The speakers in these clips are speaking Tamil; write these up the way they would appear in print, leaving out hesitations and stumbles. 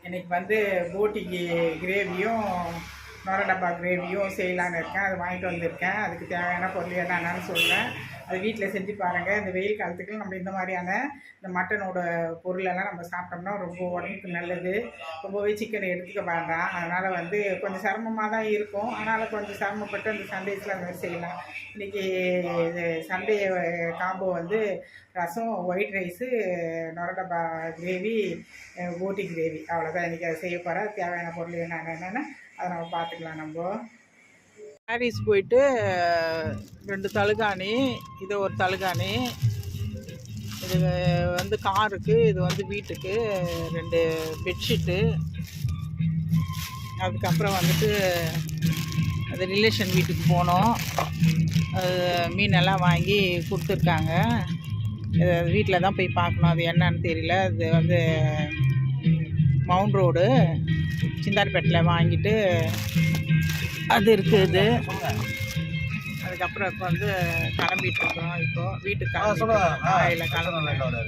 இன்னைக்கு வந்து போட்டிக்கு கிரேவியும் நொர டப்பா கிரேவியும் செய்யலான்னு இருக்கேன். அது வாங்கிட்டு வந்திருக்கேன். அதுக்கு தேவையான பொருள் என்னென்னு சொல்கிறேன். அது வீட்டில் செஞ்சு பாருங்கள். இந்த வெயில் காலத்துக்கு நம்ம இந்த மாதிரியான இந்த மட்டனோட பொருளெல்லாம் நம்ம சாப்பிட்டோம்னா ரொம்ப உடம்புக்கு நல்லது. ரொம்பவே சிக்கன் எடுத்துக்க வேண்டாம். அதனால் வந்து கொஞ்சம் சிரமமாக தான் இருக்கும். அதனால் கொஞ்சம் சிரமப்பட்டு அந்த சண்டேஸில் அந்த மாதிரி செய்யலாம். இன்றைக்கி சண்டே காம்போ வந்து ரசம், ஒயிட் ரைஸு, நொர டப்பா கிரேவி, போட்டி கிரேவி, அவ்வளோதான் இன்றைக்கி அதை செய்ய போகிறேன். தேவையான பொருள் என்னென்னு அதை நம்ம பார்த்துக்கலாம். நம்ம பாரிஸ் போயிட்டு 2 தலுகாணி, இது ஒரு தலுகாணி, இது வந்து காருக்கு, இது வந்து வீட்டுக்கு 2 பெட்ஷீட்டு, அதுக்கப்புறம் வந்துட்டு அது ரிலேஷன் வீட்டுக்கு போனோம். அது மீனெல்லாம் வாங்கி கொடுத்துருக்காங்க. இது வீட்டில் தான் போய் பார்க்கணும். அது என்னன்னு தெரியல. அது வந்து மவுண்ட் ரோடு சிந்தார்பேட்டில் வாங்கிட்டு அது இருக்குது. அதுக்கப்புறம் இப்போ வந்து கிளம்பிட்டு இருக்கோம். இப்போது வீட்டுக்கு இல்லை கிளம்புறேன்.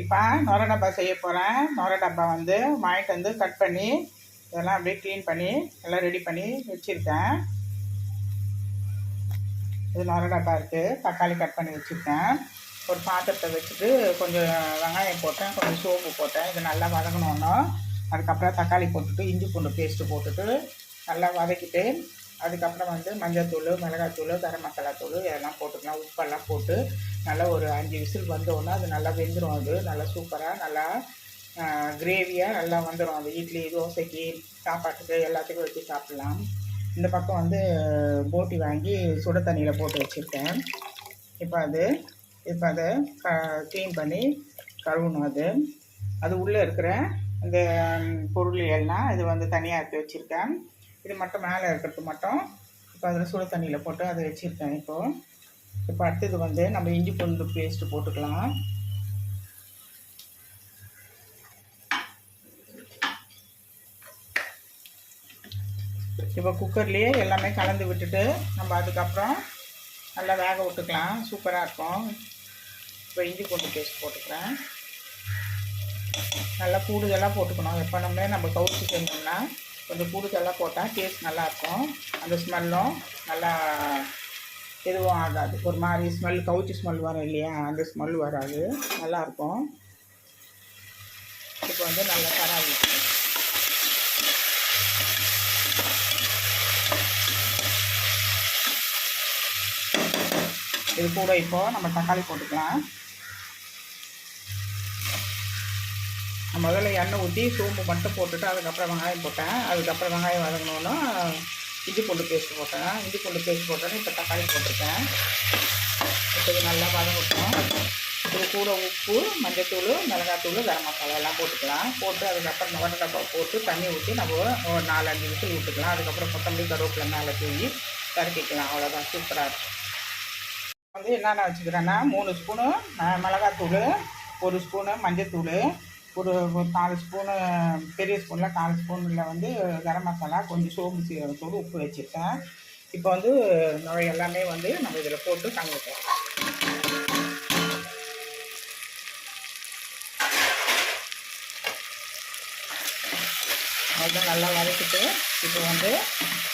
இப்போ நொர டப்பா செய்ய போகிறேன். நொர டப்பா வந்து வாங்கிட்டு வந்து கட் பண்ணி இதெல்லாம் அப்படியே க்ளீன் பண்ணி எல்லாம் ரெடி பண்ணி வச்சுருக்கேன். இது நொர டப்பா இருக்குது. தக்காளி கட் பண்ணி வச்சுருக்கேன். ஒரு பாத்திரத்தை வச்சுட்டு கொஞ்சம் வெங்காயம் போட்டேன், கொஞ்சம் சோப்பு போட்டேன். இது நல்லா வதங்கணுன்னா அதுக்கப்புறம் தக்காளி போட்டுட்டு இஞ்சி பூண்டு பேஸ்ட்டு போட்டுட்டு நல்லா வதக்கிட்டு அதுக்கப்புறம் வந்து மஞ்சள்தூள், மிளகாத்தூள், கரம் மசாலா தூள் இதெல்லாம் போட்டுக்கலாம். உப்பெல்லாம் போட்டு நல்லா ஒரு 5 விசில் வந்தோன்னா அது நல்லா வெந்துடும். அது நல்லா சூப்பராக நல்லா கிரேவியாக நல்லா வந்துடும். அது இட்லி, தோசைக்கு, சாப்பாட்டுக்கு எல்லாத்துக்கும் வச்சு சாப்பிட்லாம். இந்த பக்கம் வந்து போட்டி வாங்கி சுட தண்ணியில் போட்டு வச்சுருக்கேன். இப்போ அதை க்ளீன் பண்ணி கழுவணும். அது உள்ளே இருக்கிற இந்த பொருள் எல்லாம் இது வந்து தனியாக எடுத்து வச்சுருக்கேன். இது மட்டும் மேலே இருக்கிறது மட்டும் இப்போ அதில் சுட தண்ணியில் போட்டு அதை வச்சுருக்கேன். இப்போ அடுத்தது வந்து நம்ம இஞ்சி பூண்டு பேஸ்ட்டு போட்டுக்கலாம். இப்போ குக்கர்லேயே எல்லாமே கலந்து விட்டுட்டு நம்ம அதுக்கப்புறம் நல்லா வேக விட்டுக்கலாம். சூப்பராக இருக்கும். இப்போ இஞ்சி பூண்டு பேஸ்ட் போட்டுக்கிறேன். நல்லா கூடுதலாக போட்டுக்கணும். எப்போனுமே நம்ம கவுச்சி செஞ்சோம்னா கொஞ்சம் கூடுதலாக போட்டால் டேஸ்ட் நல்லாயிருக்கும். அந்த ஸ்மெல்லும் நல்லா எதுவும் ஆகாது. ஒரு மாதிரி ஸ்மெல், கவுச்சி ஸ்மெல் வரும் இல்லையா, அந்த ஸ்மெல் வராது, நல்லாயிருக்கும். இப்போ வந்து நல்லா கராவி இது கூட இப்போது நம்ம தக்காளி போட்டுக்கலாம். முதல்ல எண்ணெய் ஊற்றி சோம்பு மட்டும் போட்டுட்டு அதுக்கப்புறம் வெங்காயம் போட்டேன். அதுக்கப்புறம் வெங்காயம் வதங்கணுன்னா இஞ்சி பூண்டு பேஸ்ட் போட்டேன். இஞ்சி பூண்டு பேஸ்ட் போட்டோன்னே இப்போ தக்காளி போட்டிருக்கேன். இப்போ இது நல்லா வதங்கட்டும். இது கூட உப்பு, மஞ்சள்தூள், மிளகாத்தூள், கரம் மசாலா எல்லாம் போட்டுக்கலாம். போட்டு அதுக்கப்புறம் நொர டப்பா போட்டு தண்ணி ஊற்றி நம்ம ஒரு 4-5 விசில் விட்டுக்கலாம். அதுக்கப்புறம் கொத்தமல்லி, கருவேப்பிலை மேலே தூவி இறக்கிக்கலாம். அவ்வளோதான், சூப்பராக இருக்கும். வந்து என்னென்ன வச்சுக்கிறேன்னா 3 ஸ்பூனு மிளகாத்தூள், 1 ஸ்பூனு மஞ்சள்தூள், ஒரு 4 ஸ்பூனு, பெரிய ஸ்பூனில் 4 ஸ்பூனில் வந்து கரம் மசாலா, கொஞ்சம் சோம்பு, சீரகத்தூள், உப்பு வச்சுருக்கேன். இப்போ வந்து எல்லாமே வந்து நம்ம இதில் போட்டு கலந்துக்கலாம். அதுதான் நல்லா வதக்கிட்டு இப்போ வந்து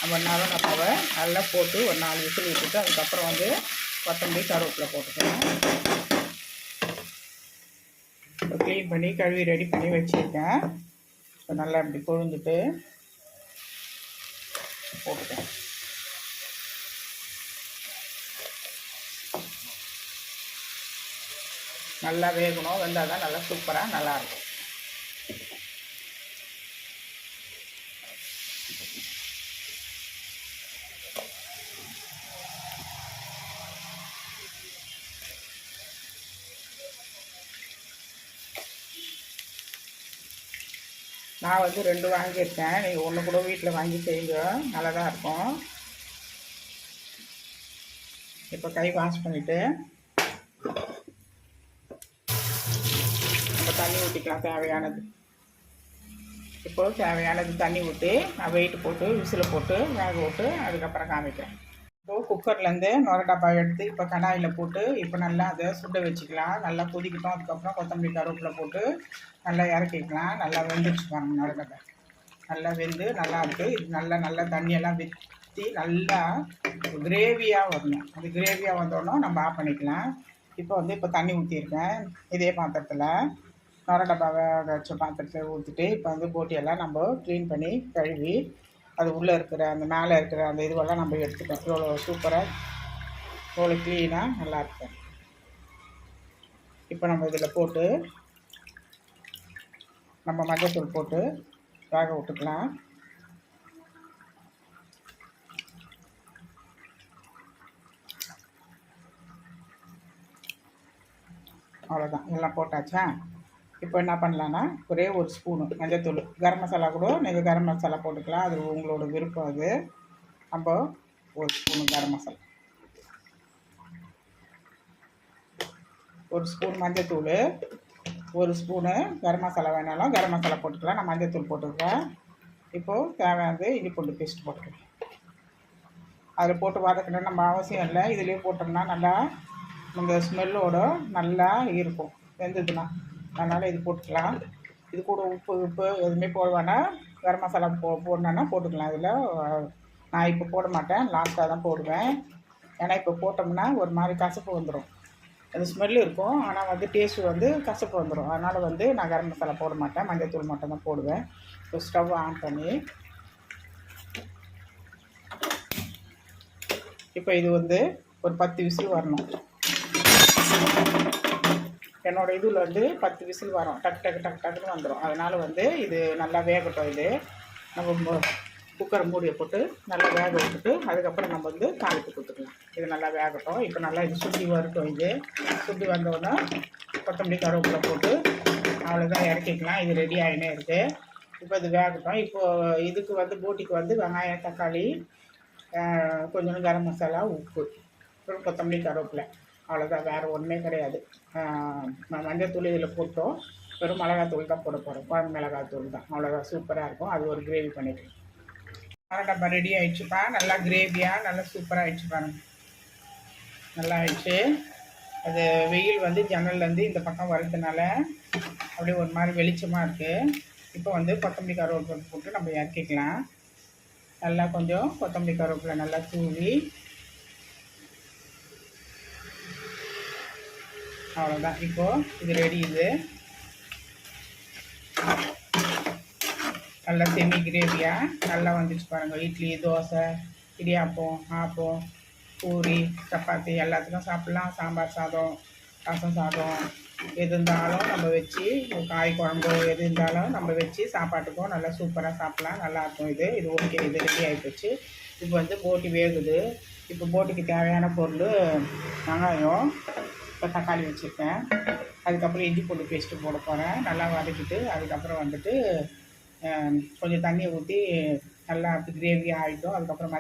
நம்ம நொர டப்பாவை நல்லா போட்டு ஒரு 4 விசில் விட்டுட்டு அதுக்கப்புறம் வந்து கொத்தமல்லி, கருவேப்பிலை போட்டுக்கலாம். இப்போ க்ளீன் பண்ணி கழுவி ரெடி பண்ணி வச்சுருக்கேன். இப்போ நல்லா இப்படி கொழுந்துட்டு போட்டுட்டேன். நல்லா வேகணும். வெந்தால் தான் நல்லா சூப்பராக நல்லாயிருக்கும். நான் வந்து 2 வாங்கியிருக்கேன். நீங்கள் 1 கூட வீட்டில் வாங்கி செய்யுங்க, நல்லா தான் இருக்கும். இப்போ கை வாஷ் பண்ணிவிட்டு நம்ம தண்ணி ஊற்றிக்கலாம் தேவையானது. இப்போது தேவையானது தண்ணி ஊற்றி நான் வெயிட் போட்டு விசில் போட்டு வேக விட்டு அதுக்கப்புறம் காமிக்கிறேன். இப்போது குக்கர்லேருந்து நுர டப்பா எடுத்து இப்போ கடாயில் போட்டு இப்போ நல்லா அதை சுண்ட வச்சுக்கலாம். நல்லா கொதிக்கட்டும். அதுக்கப்புறம் கொத்தமல்லி கருவேப்பிலை போட்டு நல்லா இறக்கிக்கலாம். நல்லா வெந்துருச்சு பாருங்க நுர டப்பா. நல்லா வெந்து நல்லா இருக்குது. இது நல்லா நல்லா தண்ணியெல்லாம் வற்றி நல்லா கிரேவியாக வரணும். அது கிரேவியாக வந்தோடனே நம்ம ஆஃப் பண்ணிக்கலாம். இப்போ தண்ணி ஊற்றிருக்கேன். இதே பாத்திரத்தில் நுர டப்பாவை வச்ச பாத்திரத்தில் ஊற்றிட்டு இப்போ போட்டியெல்லாம் நம்ம க்ளீன் பண்ணி கழுவி அது உள்ளே இருக்கிற அந்த மேலே இருக்கிற அந்த இதுவெல்லாம் நம்ம எடுத்துட்டோம். இவ்வளோ சூப்பராக இவ்வளோ க்ளீனாக நல்லாயிருக்கும். இப்போ நம்ம இதில் போட்டு நம்ம மஞ்சள்தூள் போட்டு வேக விட்டுக்கலாம். அவ்வளோதான், எல்லாம் போட்டாச்சா. இப்போ என்ன பண்ணலான்னா ஒரே ஒரு ஸ்பூனு மஞ்சள்தூள், கரம் மசாலா கூட நீங்கள் கரம் மசாலா போட்டுக்கலாம், அது உங்களோட விருப்பம். அது நம்ம ஒரு ஸ்பூனு கரம் மசாலா, ஒரு ஸ்பூன் மஞ்சள்தூள், ஒரு ஸ்பூனு கரம் மசாலா வேணாலும் கரம் மசாலா போட்டுக்கலாம். நான் மஞ்சள்தூள் போட்டுருக்கேன். இப்போது தேவையானது இஞ்சி பூண்டு பேஸ்ட் போட்டுக்கலாம். அதில் போட்டு வதக்கணும் நம்ம அவசியம் இல்லை. இதுலேயே போட்டோம்னா நல்லா இந்த ஸ்மெல்லோடு நல்லா இருக்கும் வெந்ததுன்னா. அதனால் இது போட்டுக்கலாம். இது கூட உப்பு எதுவுமே போட வேணாம். கரம் மசாலா போடணுன்னா போட்டுக்கலாம். இதில் நான் இப்போ போட மாட்டேன், லாஸ்ட்டாக தான் போடுவேன். ஏன்னா இப்போ போட்டோம்னா ஒரு மாதிரி கசப்பு வந்துடும். அது ஸ்மெல்லு இருக்கும், ஆனால் டேஸ்ட்டு கசப்பு வந்துடும். அதனால் நான் கரம் மசாலா போட மாட்டேன், மஞ்சள்தூள் மட்டும் தான் போடுவேன். இப்போ ஸ்டவ் ஆன் பண்ணி இப்போ இது ஒரு 10 விசில் வரணும். என்னோடய இதில் 10 விசில் வரும். டக்குன்னு வந்துடும். அதனால் இது நல்லா வேகட்டும். இது நம்ம குக்கரை மூடியை போட்டு நல்லா வேக விட்டுட்டு அதுக்கப்புறம் நம்ம தாளிப்பு கொடுத்துக்கலாம். இது நல்லா வேகட்டும். இப்போ நல்லா இது சுண்டி வரட்டும். இது சுண்டி வந்தோடனே கொத்தமல்லி கருவேப்பிலை போட்டு அவ்வளோதான் இறக்கிக்கலாம். இது ரெடி ஆகினே இருக்குது. இப்போ இது வேகட்டும். இப்போது இதுக்கு போட்டிக்கு வெங்காயம், தக்காளி, கொஞ்சம் கரம் மசாலா, உப்பு, அப்புறம் கொத்தமல்லி கருவேப்பிலை, அவ்வளோதான். வேறு ஒன்றுமே கிடையாது. மஞ்சள்தூள் இதில் போட்டோம். வெறும் மிளகாத்தூள் தான் போட போகிறோம். குழம்பு மிளகாத்தூள் தான். அவ்வளோதான், சூப்பராக இருக்கும். அது ஒரு கிரேவி பண்ணிட்டு டப்பா ரெடி ஆகிடுச்சுப்பா. நல்லா கிரேவியாக நல்லா சூப்பராக ஆகிடுச்சு பாருங்க. நல்லா ஆயிடுச்சு. அது வெயில் ஜன்னல்லேருந்து இந்த பக்கம் வரதுனால அப்படியே ஒரு மாதிரி வெளிச்சமாக இருக்குது. இப்போ கொத்தமல்லி கருவேப்பிலை போட்டு நம்ம இறக்கிக்கலாம். நல்லா கொஞ்சம் கொத்தமல்லி கருவேப்பிலை நல்லா தூவி அவ்வளோதான். இப்போது இது ரெடி. இது நல்லா செமி கிரேவியாக நல்லா வந்துச்சு பாருங்கள். இட்லி, தோசை, இடியாப்பம், ஆப்பம், பூரி, சப்பாத்தி எல்லாத்துக்கும் சாப்பிட்லாம். சாம்பார் சாதம், ரசம் சாதம் எது இருந்தாலும் நம்ம வச்சு, காய் குழம்பு எது இருந்தாலும் நம்ம வச்சு சாப்பாட்டுக்கும் நல்லா சூப்பராக சாப்பிட்லாம். நல்லாயிருக்கும். இது ஓகே. இது ரெடி ஆகிப்போச்சு. இப்போ போட்டி வேகுது. இப்போ போட்டிக்கு தேவையான பொருள் வெங்காயம், இப்போ தக்காளி வச்சுருக்கேன். அதுக்கப்புறம் இஞ்சி பூண்டு பேஸ்ட்டு போட போகிறேன். நல்லா வதக்கிட்டு அதுக்கப்புறம் கொஞ்சம் தண்ணியை ஊற்றி நல்லா கிரேவி ஆகிட்டோம். அதுக்கப்புறம்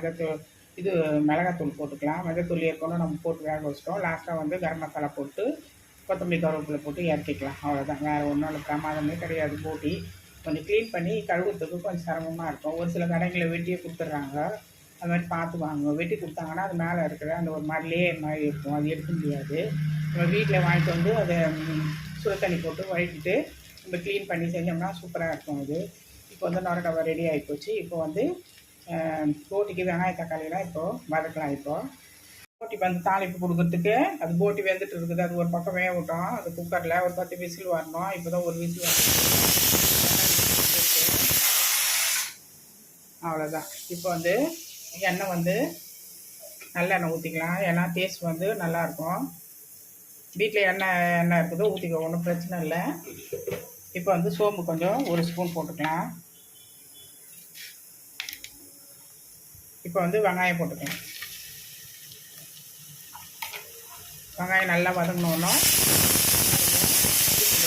மிளகாத்தூள் போட்டுக்கலாம். மிளகாத்தூள் ஏற்கனவே நம்ம போட்டு வேக வச்சிட்டோம். லாஸ்ட்டாக கரம் மசாலா போட்டு கொத்தமல்லி கருவேப்பிலை போட்டு இறக்கிக்கலாம். அவ்வளோதான். வேறு ஒன்றும் இல்லை, பிரமாதமே கிடையாது. போட்டி கொஞ்சம் க்ளீன் பண்ணி கழுவுறதுக்கு கொஞ்சம் சிரமமாக இருக்கும். ஒரு சில கடைகளில் வெட்டியே கொடுத்துட்றாங்க. அது மாதிரி பார்த்து வாங்க. வெட்டி கொடுத்தாங்கன்னா அது மேலே இருக்கிற அந்த ஒரு மாதிரி லேயர் மாதிரி இருக்கும், அது எடுக்க முடியாது. நம்ம வீட்டில் வாங்கிட்டு அதை சுடு தண்ணி போட்டு வழக்கிட்டு நம்ம க்ளீன் பண்ணி செஞ்சோம்னா சூப்பராக இருக்கும். அது இப்போ நுர டப்பா ரெடி ஆகிப்போச்சு. இப்போ போட்டிக்கு வெங்காய தக்காளிலாம் இப்போது வதக்கலாம். இப்போது போட்டி தாளிப்பு கொடுக்கறதுக்கு அது போட்டி வெந்துட்டு இருக்குது. அது ஒரு பக்கம் வேக விட்டோம். அது குக்கரில் ஒரு 10 விசில் வரணும். இப்போ தான் ஒரு விசில் வரணும். அவ்வளோதான். இப்போ எண்ணெய் நல்லெண்ணெய் ஊற்றிக்கலாம். ஏன்னா டேஸ்ட் நல்லாயிருக்கும். வீட்டில் எண்ணெய் இருக்குதோ ஊற்றிக்க, ஒன்றும் பிரச்சனை இல்லை. இப்போ சோம்பு கொஞ்சம் ஒரு ஸ்பூன் போட்டுக்கலாம். இப்போ வெங்காயம் போட்டுக்கலாம். வெங்காயம் நல்லா வதங்கினோன்னா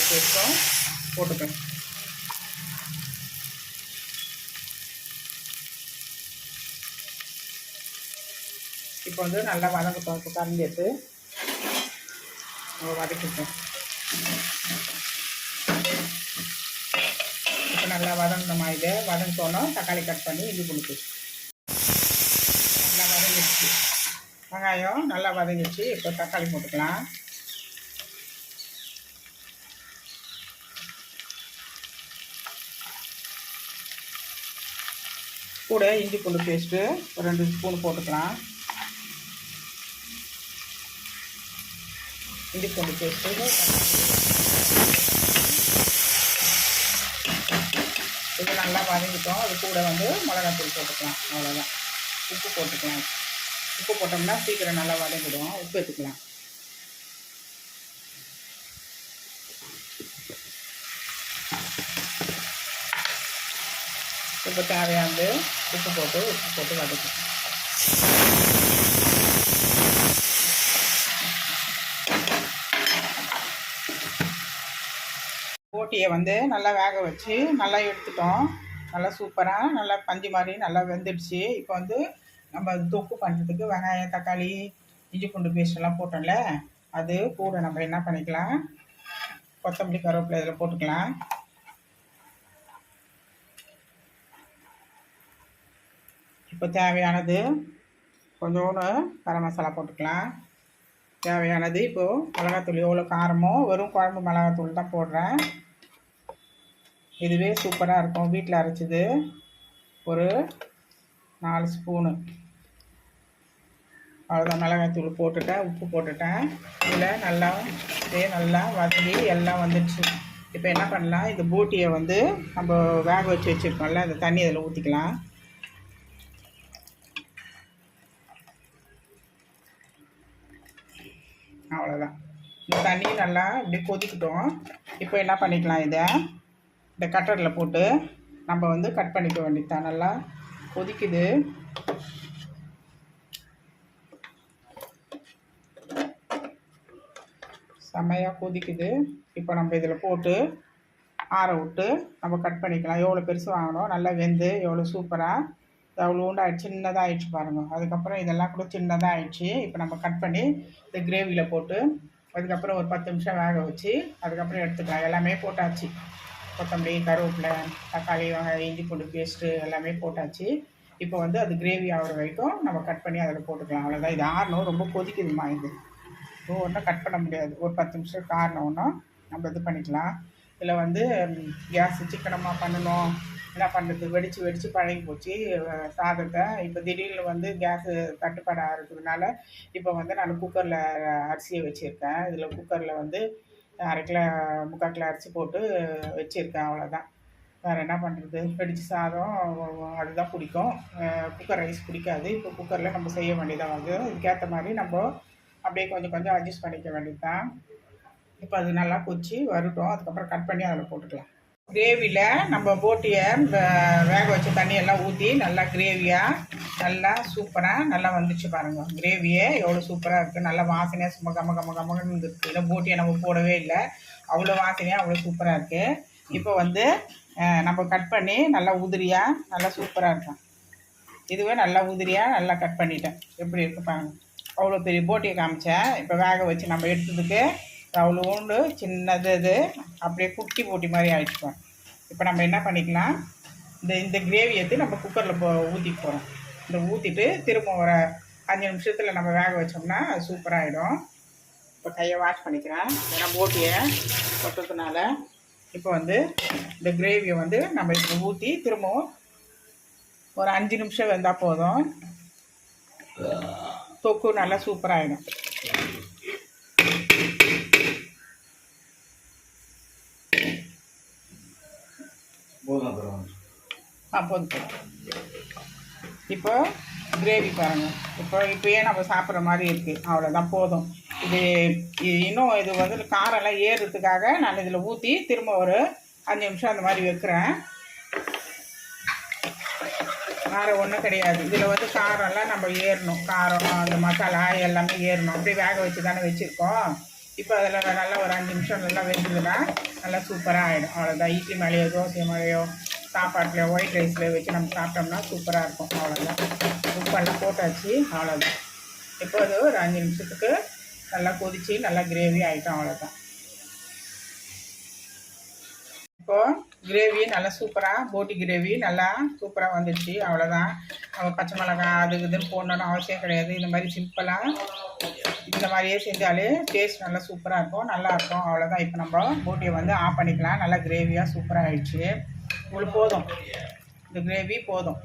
பேஸ்ட்டும் போட்டுக்கலாம். இப்போ நல்லா வதங்கட்டும். இப்போ கரண்டி எடுத்து வதக்கிட்டோம். இப்போ நல்லா வதங்கினோமா, இதை வதங்கிட்டோன்னா தக்காளி கட் பண்ணி இஞ்சி பூண்டு பேஸ்ட் நல்லா வதங்கிடுச்சு. வெங்காயம் நல்லா வதங்கிச்சு. இப்போ தக்காளி போட்டுக்கலாம். கூட இஞ்சி பூண்டு பேஸ்ட்டு ஒரு 2 ஸ்பூன் போட்டுக்கலாம். இஞ்சி பூண்டு பேஸ்ட்டு இது நல்லா வதங்கிட்டோம். அது கூட வந்து மிளகாத்தூள் போட்டுக்கலாம். அவ்வளோதான். உப்பு போட்டுக்கலாம். உப்பு போட்டோம்னா சீக்கிரம் நல்லா வதங்கிடும். உப்பு எடுத்துக்கலாம். இப்போ தேவையானது உப்பு போட்டு வதக்கலாம். போட்டியை வந்து நல்லா வேக வச்சு நல்லா எடுத்துட்டோம். நல்லா சூப்பராக நல்லா பஞ்சு மாதிரி நல்லா வெந்துடுச்சு. இப்போ வந்து நம்ம தொக்கு பண்ணுறதுக்கு வெங்காயம், தக்காளி, இஞ்சி பூண்டு பேஸ்டெல்லாம் போட்டோம்ல, அது கூட நம்ம என்ன பண்ணிக்கலாம், கொத்தமல்லி, கருவேப்பிலை இதில் போட்டுக்கலாம். இப்போ தேவையானது கொஞ்சோண்டு கரம் மசாலா போட்டுக்கலாம். தேவையானது இப்போது மிளகாத்தூள் எவ்வளோ காரமோ வெறும் குழம்பு மிளகாத்தூள் தான் போடுறேன். இதுவே சூப்பராக இருக்கும். வீட்டில் அரைச்சிது ஒரு 4 ஸ்பூனு. அவ்வளோதான். மிளகாத்தூள் போட்டுட்டேன், உப்பு போட்டுட்டேன். இதில் நல்லா வதங்கி எல்லாம் வந்துடுச்சு. இப்போ என்ன பண்ணலாம், இந்த போட்டியை வந்து நம்ம வேக வச்சு வச்சுருக்கோம்ல, அந்த தண்ணி அதில் ஊற்றிக்கலாம். அவ்வளோதான். இந்த தண்ணி நல்லா இப்படி கொதிக்கிட்டோம். இப்போ என்ன பண்ணிக்கலாம், இந்த கட்டரில் போட்டு நம்ம வந்து கட் பண்ணிக்க வேண்டியதுதான். நல்லா கொதிக்குது. செம்மையாக கொதிக்குது. இப்போ நம்ம இதில் போட்டு ஆற விட்டு நம்ம கட் பண்ணிக்கலாம். எவ்வளோ பெருசு வாங்கணும், நல்லா வெந்து எவ்வளோ சூப்பராக அவ்வளோ உண்டாயிடுச்சு. சின்னதாக ஆயிடுச்சு பாருங்கள். அதுக்கப்புறம் இதெல்லாம் கூட சின்னதாக ஆயிடுச்சு. இப்போ நம்ம கட் பண்ணி இந்த கிரேவியில் போட்டு அதுக்கப்புறம் ஒரு 10 நிமிஷம் வேக வச்சு அதுக்கப்புறம் எடுத்துக்கலாம். எல்லாமே போட்டாச்சு. கொத்தமல்லி, கருவேப்பிலை, தக்காளி, வெங்காயம், இஞ்சி பூண்டு பேஸ்ட்டு எல்லாமே போட்டாச்சு. இப்போ வந்து அது கிரேவி ஆகிற வரைக்கும் நம்ம கட் பண்ணி அதில் போட்டுக்கலாம். அவ்வளோதான். இது ஆறணும். ரொம்ப கொதிக்குதுமா இது. ஒன்றும் கட் பண்ண முடியாது. ஒரு 10 நிமிஷம் காரணம் ஒன்றும் நம்ம இது பண்ணிக்கலாம். இதில் வந்து கேஸ் சிக்கனமாக பண்ணணும். என்ன பண்ணுறது, வெடித்து பழகி போச்சு சாதத்தை. இப்போ திடீர்னு வந்து கேஸு தட்டுப்பாடாக இருக்கிறதுனால இப்போ வந்து நான் குக்கரில் அரிசியை வச்சுருக்கேன். இதில் குக்கரில் வந்து 1/2 கிலோ 3/4 கிலோ அரிசி போட்டு வச்சுருக்கேன். அவ்வளோதான். வேறு என்ன பண்ணுறது, வெடித்து சாதம் அதுதான் பிடிக்கும். குக்கர் ரைஸ் பிடிக்காது. இப்போ குக்கரில் நம்ம செய்ய வேண்டியதாக வந்து இதுக்கேற்ற மாதிரி நம்ம அப்படியே கொஞ்சம் அட்ஜஸ்ட் பண்ணிக்க வேண்டியது தான். இப்போ அது நல்லா கொதிச்சு வரட்டும். அதுக்கப்புறம் கட் பண்ணி அதில் போட்டுக்கலாம். கிரேவியில் நம்ம போட்டியை வேக வச்ச தண்ணியெல்லாம் ஊற்றி நல்லா கிரேவியாக நல்லா சூப்பராக நல்லா வந்துச்சு பாருங்கள். கிரேவியே எவ்வளோ சூப்பராக இருக்குது. நல்லா வாசனையாக சும்மா கம்மன்னு இருக்குது. இல்லை போட்டியை நம்ம போடவே இல்லை, அவ்வளோ வாசனையாக அவ்வளோ சூப்பராக இருக்குது. இப்போ வந்து நம்ம கட் பண்ணி நல்லா உதிரியாக நல்லா சூப்பராக இருக்கும். இதுவே நல்லா உதிரியாக நல்லா கட் பண்ணிட்டேன். எப்படி இருக்கு பாருங்கள். அவ்வளோ பெரிய போட்டியை காமிச்சேன். இப்போ வேக வச்சு நம்ம எடுத்ததுக்கு அவ்வளோ உண்டு சின்னது இது அப்படியே குட்டி போட்டி மாதிரி ஆகிடுச்சுப்போம். இப்போ நம்ம என்ன பண்ணிக்கலாம், இந்த கிரேவி எடுத்து நம்ம குக்கரில் ஊற்றிட்டு போகிறோம். இந்த ஊற்றிட்டு திரும்ப ஒரு 5 நிமிஷத்தில் நம்ம வேக வச்சோம்னா அது சூப்பராகிடும். இப்போ கையை வாஷ் பண்ணிக்கிறேன். ஏன்னா போட்டியை கொட்டுறதுனால. இப்போ வந்து இந்த கிரேவியை வந்து நம்ம இப்போ ஊற்றி திரும்பவும் ஒரு 5 நிமிஷம் வெந்தால் போதும். தொக்கு நல்லா சூப்பராகிடும். போதும். இப்போ கிரேவி பாருங்கள். இப்போயே நம்ம சாப்பிட்ற மாதிரி இருக்குது. அவ்வளோதான், போதும். இது இன்னும் இது வந்து காரெல்லாம் ஏறுறதுக்காக நான் இதில் ஊற்றி திரும்ப ஒரு 5 நிமிஷம் அந்த மாதிரி வைக்கிறேன். வேறு ஒன்றும் கிடையாது. இதில் வந்து காரம்லாம் நம்ம ஏறணும். காரம் அந்த மசாலா எல்லாமே ஏறணும். அப்படியே வேக வச்சு தானே வச்சுருக்கோம். இப்போ அதில் நல்லா ஒரு 5 நிமிஷம் நல்லா வெந்ததுன்னா நல்லா சூப்பராக ஆகிடும். அவ்வளோதான். இட்லி மேலேயோ தோசை மேலேயோ சாப்பாட்டில் ஒயிட் ரைஸில் வச்சு நம்ம சாப்பிட்டோம்னா சூப்பராக இருக்கும். அவ்வளோதான். உப்பெல்லாம் போட்டாச்சு. அவ்வளோதான். இப்போ அது ஒரு 5 நிமிஷத்துக்கு நல்லா கொதித்து நல்லா கிரேவி ஆகிட்டோம். அவ்வளோதான். இப்போது கிரேவி நல்லா சூப்பராக போட்டி கிரேவி நல்லா சூப்பராக வந்துடுச்சு. அவ்வளோதான். நம்ம பச்சை மிளகாய் அது இதுன்னு போடணுன்னு அவசியம் கிடையாது. இந்த மாதிரி சிம்பிளாக இந்த மாதிரியே செஞ்சாலே டேஸ்ட் நல்லா சூப்பராக இருக்கும், நல்லாயிருக்கும். அவ்வளோதான். இப்போ நம்ம போட்டியை வந்து ஆஃப் பண்ணிக்கலாம். நல்லா கிரேவியாக சூப்பராக ஆகிடுச்சு. உங்களுக்கு போதும், இந்த கிரேவி போதும்.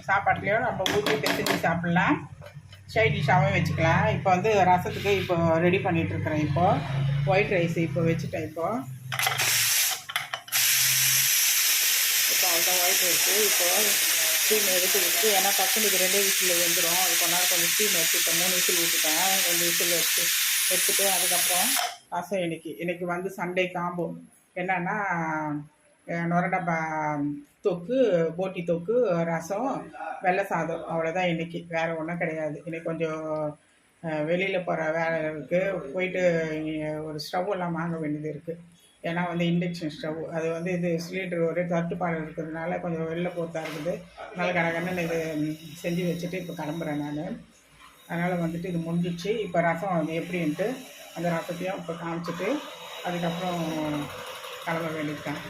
சாப்பாட்டுலேயோ நம்ம ஊற்றி பெருசு சாப்பிட்லாம், சைட் டிஷ்ஷாகவும் வச்சுக்கலாம். இப்போ வந்து ரசத்துக்கு இப்போ ரெடி பண்ணிகிட்ருக்குறேன். இப்போது ஒயிட் ரைஸ் இப்போ வச்சுட்டேன். இப்போது அவ்வளோதான் ஒயிட் ரைஸு. இப்போது ஸ்டீம் எடுத்து விட்டு, ஏன்னா டக்குனுக்கு 2 விசில் வெந்துடும். அது நேரம் கொஞ்சம் ஸ்டீம் வச்சுட்டேன். 3 விசில் விட்டுட்டேன். 2 விசில் எடுத்துட்டு அதுக்கப்புறம் ரசம் இன்றைக்கி வந்து சண்டே காம்போ என்னென்னா நொரடப்பா தொக்கு, போட்டி தொக்கு, ரசம், வெள்ளை சாதம். அவ்வளோதான் இன்றைக்கி. வேறு ஒன்றும் கிடையாது. இன்றைக்கி கொஞ்சம் வெளியில் போகிற வேலை இருக்குது. போயிட்டு ஒரு ஸ்டவ் எல்லாம் வாங்க வேண்டியது இருக்குது. ஏன்னா வந்து இண்டக்ஷன் ஸ்டவ் அது வந்து இது சிலிண்டர் ஒரே தட்டுப்பாடு இருக்கிறதுனால கொஞ்சம் வெளில போத்தா இருக்குது. அதனால் கடகடன்னு இது செஞ்சு வச்சுட்டு இப்போ கிளம்புறேன் நான். அதனால் வந்துட்டு இது முடிஞ்சிச்சு. இப்போ ரசம் எப்படின்ட்டு அந்த ரசத்தையும் இப்போ காமிச்சிட்டு அதுக்கப்புறம் கிளம்ப வேண்டியதுதான்.